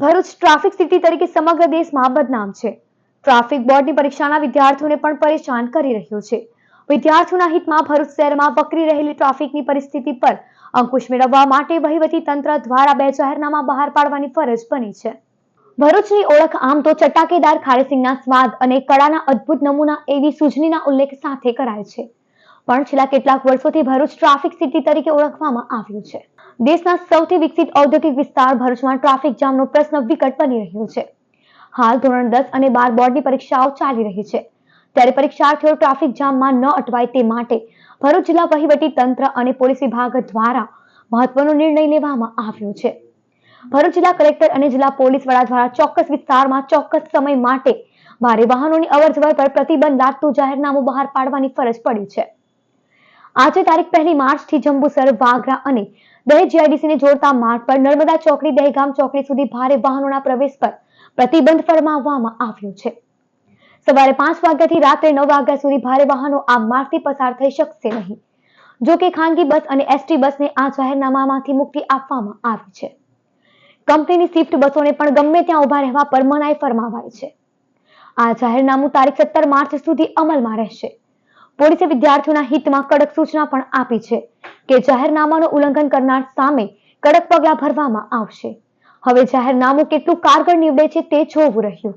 Bharuch traffic city તરીકે સમગ્ર દેશમાં બદનામ છે. ટ્રાફિક બોર્ડની પરીક્ષાના વિદ્યાર્થીઓને પણ પરેશાન કરી રહ્યું છે. વિદ્યાર્થીઓના હિતમાં ભરૂચ શહેરમાં વકરી રહેલી ટ્રાફિકની પરિસ્થિતિ પર અંકુશ મેળવવા માટે વહીવટી તંત્ર દ્વારા 2 જાહેરનામા બહાર પાડવાની ફરજ બની છે. ભરૂચની ઓળખ આમ તો ચટાકેદાર ખારેસિંગના સ્વાદ અને કળાના અદ્ભુત નમૂના એવી સૂઝનીના ઉલ્લેખ સાથે કરાય છે. પણ છેલ્લા કેટલાક વર્ષોથી ભરૂચ ટ્રાફિક સિટી તરીકે ઓળખવામાં આવ્યું છે. દેશના સૌથી વિકસિત ઔદ્યોગિક વિસ્તાર ભરૂચમાં ટ્રાફિક જામનો પ્રશ્ન વિકટ બની રહ્યો છે. હાલ ધોરણ 10 અને 12 બોર્ડની પરીક્ષાઓ ચાલી રહી છે. ત્યારે પરીક્ષાર્થીઓ ટ્રાફિક જામમાં ન અટવાય તે માટે ભરૂચ જિલ્લા વહીવટી તંત્ર અને પોલીસ વિભાગ દ્વારા મહત્વનો નિર્ણય લેવામાં આવ્યો છે. ભરૂચ જિલ્લા કલેક્ટર અને જિલ્લા પોલીસ વડા દ્વારા ચોક્કસ વિસ્તારમાં ચોક્કસ સમય માટે ભારે વાહનોની અવરજવર પર પ્રતિબંધ લાદતું જાહેરનામું બહાર પાડવાની ફરજ પડી છે. આજે તારીખ 1 માર્ચથી જંબુસર, વાગરા અને દહેજ જીઆઈડીસીને જોડતા માર્ગ પર નર્મદા ચોકડી દહેગામ ચોકડી સુધી ભારે વાહનોના પ્રવેશ પર પ્રતિબંધ ફરમાવવામાં આવ્યો છે. સવારે 5 વાગ્યાથી રાત્રે 9 વાગ્યા સુધી ભારે વાહનો આ માર્ગથી પસાર થઈ શકશે નહીં. જો કે ખાનગી બસ અને એસટી બસને આ જાહેરનામામાંથી મુક્તિ આપવામાં આવી છે. કંપનીની સ્વિફ્ટ બસોને પણ ગમે ત્યાં ઉભા રહેવા પર મનાઈ ફરમાવાઈ છે. આ જાહેરનામું તારીખ 17 માર્ચ સુધી અમલમાં રહેશે. પોલીસે વિદ્યાર્થીઓના હિતમાં કડક સૂચના પણ આપી છે કે જાહેરનામાનું ઉલ્લંઘન કરનાર સામે કડક પગલાં ભરવામાં આવશે. હવે જાહેરનામું કેટલું કારગર નીવડે છે તે જોવું રહ્યું.